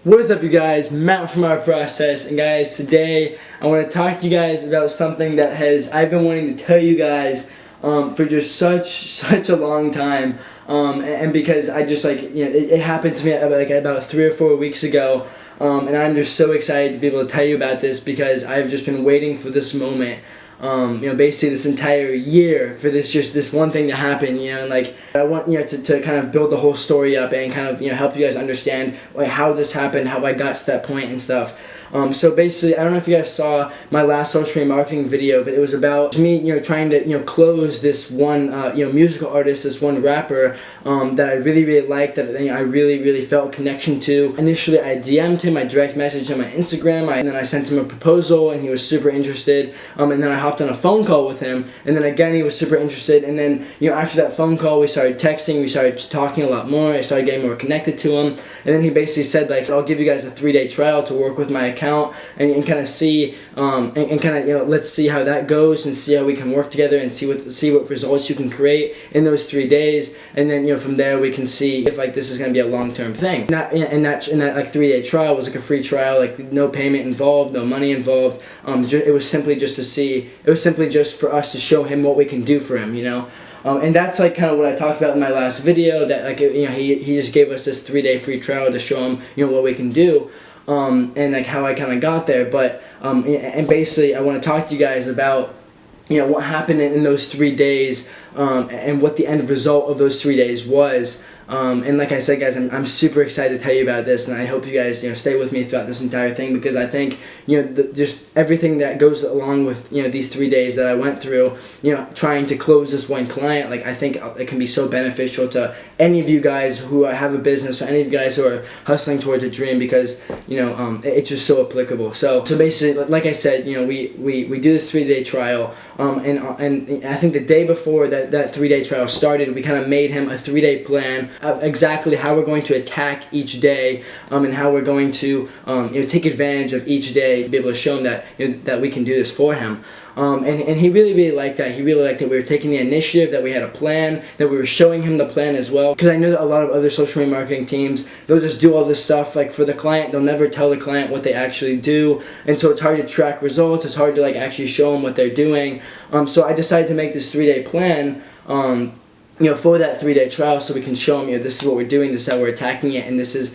What is up, you guys? Matt from Our Process, and guys, today I want to talk to you guys about something that I've been wanting to tell you guys for just such a long time, and because I just it happened to me about 3 or 4 weeks ago, and I'm just so excited to be able to tell you about this because I've just been waiting for this moment. Basically this entire year for this one thing to happen, and I want, to kind of build the whole story up and kind of, help you guys understand how this happened, how I got to that point and stuff. So basically, I don't know if you guys saw my last social media marketing video, but it was about me, trying to, close this one, musical artist, this one rapper, that I really liked, that I really felt a connection to. Initially, I DM'd him, I direct messaged him on Instagram, and then I sent him a proposal, and he was super interested, and then I hopped on a phone call with him, and then again, he was super interested, and then, after that phone call, we started texting, we started talking a lot more, I started getting more connected to him, and then he basically said, I'll give you guys a 3-day trial to work with my account and kind of see and kind of let's see how that goes and see how we can work together and see what results you can create in those 3 days, and then from there we can see if this is going to be a long-term thing. And that 3-day trial was a free trial, no payment involved, no money involved. It was simply just to see. It was simply just for us to show him what we can do for him, and that's kind of what I talked about in my last video, that he just gave us this 3-day free trial to show him what we can do, and how I kind of got there. But and basically I want to talk to you guys about what happened in those 3 days, and what the end result of those 3 days was. And like I said, guys, I'm super excited to tell you about this, and I hope you guys stay with me throughout this entire thing, because I think just everything that goes along with these 3 days that I went through, trying to close this one client, I think it can be so beneficial to any of you guys who have a business, or any of you guys who are hustling towards a dream, because it's just so applicable. So basically, like I said, we do this 3-day trial, and I think the day before that 3-day trial started, we kind of made him a 3-day plan of exactly how we're going to attack each day, and how we're going to take advantage of each day to be able to show him that that we can do this for him. And he really liked that. He really liked that we were taking the initiative, that we had a plan, that we were showing him the plan as well. Because I know that a lot of other social media marketing teams, they'll just do all this stuff for the client. They'll never tell the client what they actually do, and so it's hard to track results. It's hard to actually show them what they're doing. So I decided to make this 3-day plan, for that 3-day trial, so we can show them, this is what we're doing, this is how we're attacking it, and this is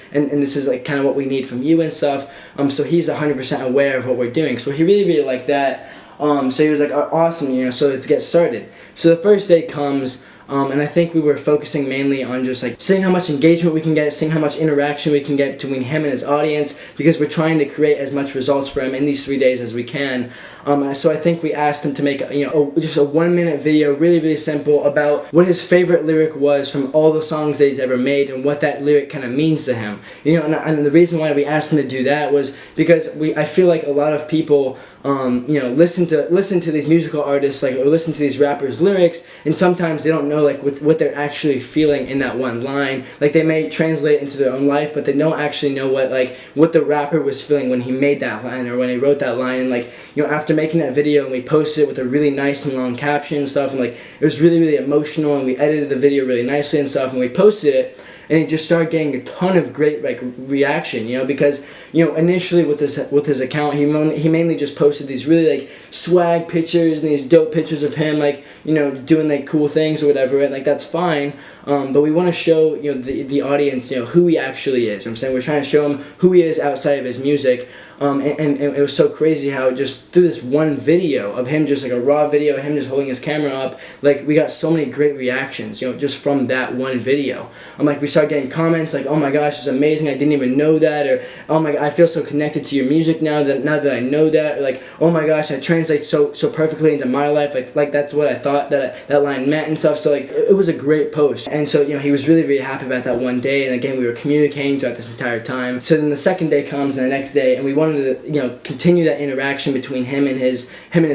kind of what we need from you and stuff. So he's 100% aware of what we're doing. So he really liked that. So he was awesome, so let's get started. So the first day comes, and I think we were focusing mainly on just seeing how much engagement we can get, seeing how much interaction we can get between him and his audience, because we're trying to create as much results for him in these 3 days as we can. So I think we asked him to make just a 1-minute video, really simple, about what his favorite lyric was from all the songs that he's ever made, and what that lyric kind of means to him. And the reason why we asked him to do that was because I feel like a lot of people listen to these musical artists, or listen to these rappers' lyrics, and sometimes they don't know what they're actually feeling in that one line. They may translate into their own life, but they don't actually know what the rapper was feeling when he made that line, or when he wrote that line. And after making that video, and we posted it with a really nice and long caption and stuff, and it was really emotional, and we edited the video really nicely and stuff, and we posted it, and he just started getting a ton of great reaction, because initially with his account, he mainly just posted these really swag pictures and these dope pictures of him doing cool things or whatever, and that's fine, but we want to show the audience who he actually is. I'm saying we're trying to show him who he is outside of his music. And it was so crazy how just through this one video of him, just a raw video of him just holding his camera up, we got so many great reactions, just from that one video. We started getting comments oh my gosh, it's amazing, I didn't even know that, or oh my god, I feel so connected to your music now that I know that, or oh my gosh, that translates so perfectly into my life, that's what I thought that line meant and stuff. So it was a great post, and so he was really happy about that one day, and again we were communicating throughout this entire time. So then the second day comes, and the next day, and we wanted to continue that interaction between him and his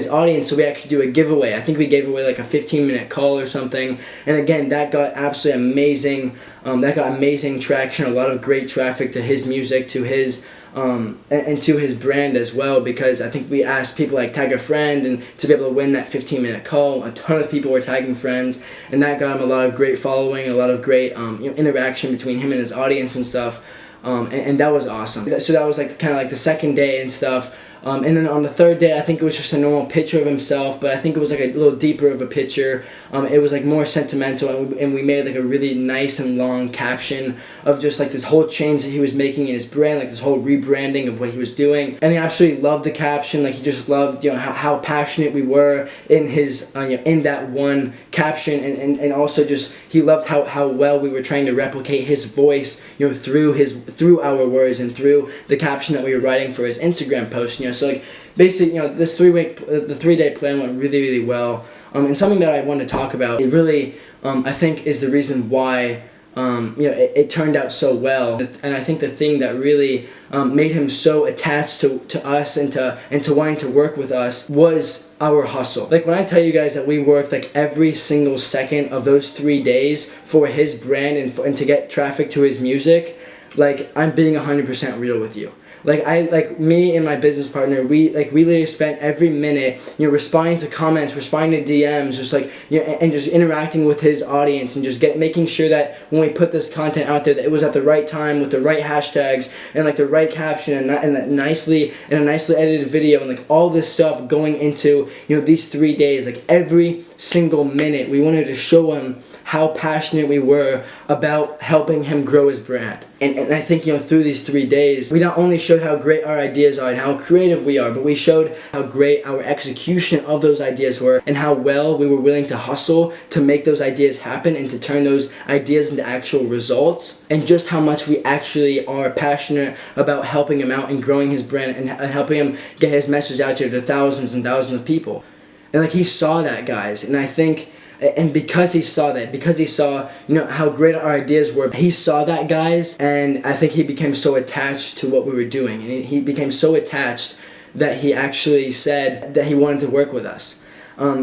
audience, so we actually do a giveaway. I think we gave away a 15-minute call or something, and again that got absolutely amazing. That got amazing traction, a lot of great traffic to his music, to his and to his brand as well, because I think we asked people tag a friend, and to be able to win that 15-minute call, a ton of people were tagging friends, and that got him a lot of great following, a lot of great interaction between him and his audience and stuff. and that was awesome. So that was like kind of like the second day and stuff. And then on the third day, I think it was just a normal picture of himself, but I think it was like a little deeper of a picture. It was like more sentimental, and we made like a really nice and long caption of just like this whole change that he was making in his brand, like this whole rebranding of what he was doing. And he absolutely loved the caption. Like he just loved, you know, how passionate we were in his, you know, in that one caption, and also just he loved how well we were trying to replicate his voice, you know, through our words and through the caption that we were writing for his Instagram post. You know, so like basically, you know, this the 3-day plan went really well. And something that I want to talk about, it really I think is the reason why you know, it turned out so well. And I think the thing that really made him so attached to us and to wanting to work with us was our hustle. Like when I tell you guys that we worked like every single second of those 3 days for his brand and to get traffic to his music, like I'm being 100% real with you. Like me and my business partner, we literally spent every minute, you know, responding to comments, responding to DMs, just like, you know, and just interacting with his audience, and just making sure that when we put this content out there, that it was at the right time with the right hashtags and like the right caption and a nicely edited video, and like all this stuff going into, you know, these 3 days. Like every single minute, we wanted to show him how passionate we were about helping him grow his brand. And I think, you know, through these 3 days, we not only showed how great our ideas are and how creative we are, but we showed how great our execution of those ideas were, and how well we were willing to hustle to make those ideas happen and to turn those ideas into actual results, and just how much we actually are passionate about helping him out and growing his brand and helping him get his message out there to thousands and thousands of people. And like he saw that, guys, and I think, and because he saw that, because he saw, you know, how great our ideas were, he saw that, guys, and I think he became so attached to what we were doing, and he became so attached that he actually said that he wanted to work with us.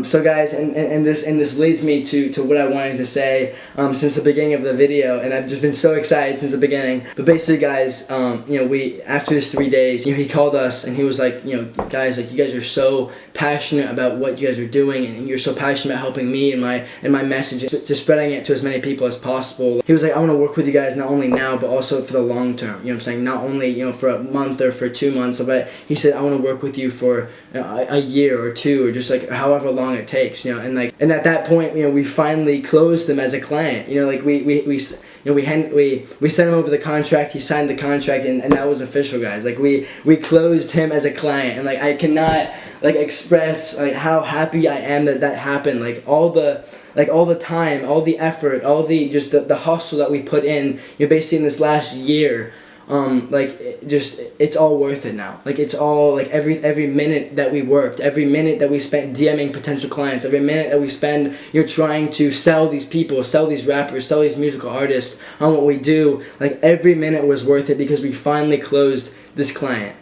So guys, and this leads me to what I wanted to say since the beginning of the video, and I've just been so excited since the beginning. But basically, guys, you know, after this 3 days, you know, he called us and he was like, you know, guys, like you guys are so passionate about what you guys are doing, and you're so passionate about helping me and my message to spreading it to as many people as possible. He was like, I want to work with you guys not only now but also for the long term. You know what I'm saying? Not only, you know, for a month or for 2 months, but he said, I want to work with you for a year or two, or just like however long it takes, you know. And at that point, you know, we finally closed him as a client. You know, like we sent him over the contract, he signed the contract, and that was official, guys. Like we closed him as a client, and like I cannot like express like how happy I am that happened. Like all the time, all the effort, all the just the hustle that we put in, you know, basically in this last year. Like it's all worth it now. Like it's all, like every minute that we worked, every minute that we spent DMing potential clients, every minute that we spend, you know, trying to sell these people, sell these rappers, sell these musical artists on what we do, like every minute was worth it because we finally closed this client.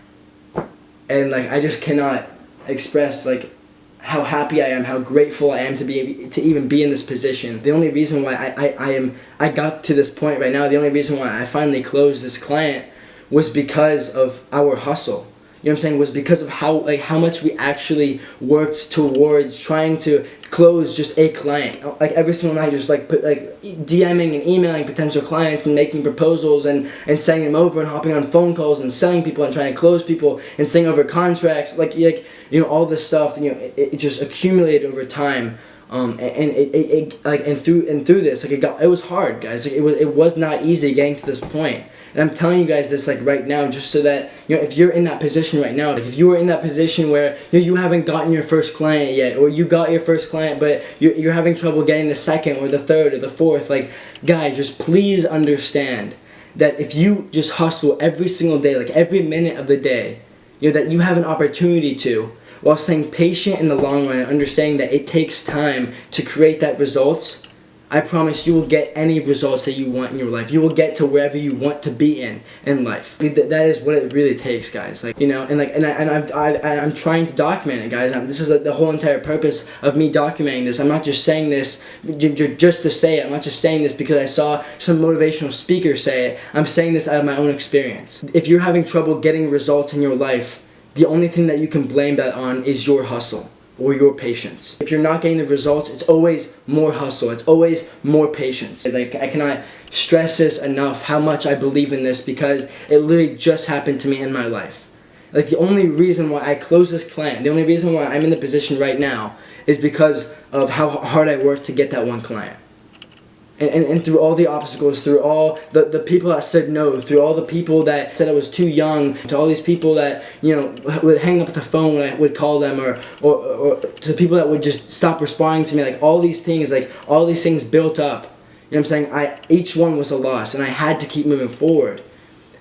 And like I just cannot express like how happy I am, how grateful I am to even be in this position. The only reason why I got to this point right now, the only reason why I finally closed this client was because of our hustle. You know what I'm saying? Was because of how much we actually worked towards trying to close just a client. Like every single night, just like DMing and emailing potential clients and making proposals and sending them over and hopping on phone calls and selling people and trying to close people and sending over contracts. Like you know, all this stuff. You know, it just accumulated over time. And through this, like it was hard, guys. Like it was not easy getting to this point. And I'm telling you guys this like right now, just so that, you know, if you're in that position right now, like if you are in that position where, you know, you haven't gotten your first client yet, or you got your first client but you're having trouble getting the second or the third or the fourth, like guys, just please understand that if you just hustle every single day, like every minute of the day, you know, that you have an opportunity to, while staying patient in the long run and understanding that it takes time to create that results, I promise you will get any results that you want in your life. You will get to wherever you want to be in life. That is what it really takes, guys. Like, you know, and I'm trying to document it, guys. This is the whole entire purpose of me documenting this. I'm not just saying this just to say it. I'm not just saying this because I saw some motivational speaker say it. I'm saying this out of my own experience. If you're having trouble getting results in your life, the only thing that you can blame that on is your hustle. or your patience. If you're not getting the results, it's always more hustle. It's always more patience. I cannot stress this enough how much I believe in this, because it literally just happened to me in my life. Like, the only reason why I closed this client, the only reason why I'm in the position right now is because of how hard I worked to get that one client. And through all the obstacles, through all the people that said no, through all the people that said I was too young, to all these people that, you know, would hang up the phone when I would call them, or to the people that would just stop responding to me, like all these things built up. You know what I'm saying? Each one was a loss, and I had to keep moving forward.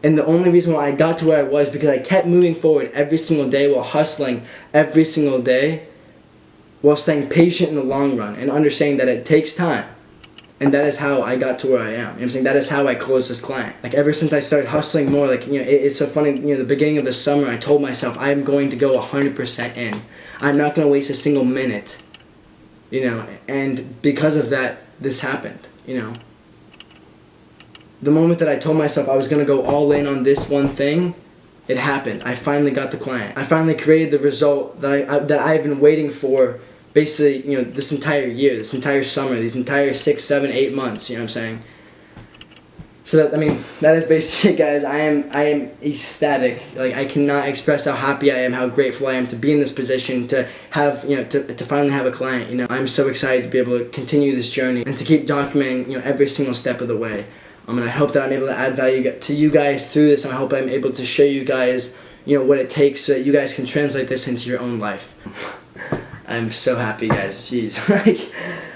And the only reason why I got to where I was because I kept moving forward every single day while hustling every single day, while staying patient in the long run and understanding that it takes time. And that is how I got to where I am. You know what I'm saying? That is how I closed this client. Like, ever since I started hustling more, like, you know, it's so funny, you know, the beginning of the summer, I told myself I'm going to go 100% in. I'm not going to waste a single minute, you know, and because of that, this happened, you know. The moment that I told myself I was going to go all in on this one thing, it happened. I finally got the client. I finally created the result that I've been waiting for, basically, you know, this entire year, this entire summer, these entire 6, 7, 8 months, you know what I'm saying? So that, I mean, that is basically it, guys. I am ecstatic. Like, I cannot express how happy I am, how grateful I am to be in this position, to have, you know, to finally have a client, you know. I'm so excited to be able to continue this journey and to keep documenting, you know, every single step of the way. And I hope that I'm able to add value to you guys through this, and I hope I'm able to show you guys, you know, what it takes so that you guys can translate this into your own life. I'm so happy, guys. Jeez.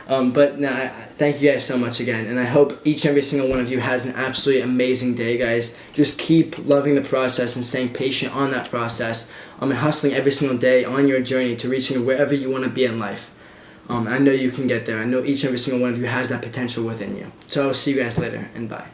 But no, thank you guys so much again, and I hope each and every single one of you has an absolutely amazing day, guys. Just keep loving the process and staying patient on that process, and hustling every single day on your journey to reaching wherever you want to be in life. I know you can get there. I know each and every single one of you has that potential within you. So I will see you guys later, and bye.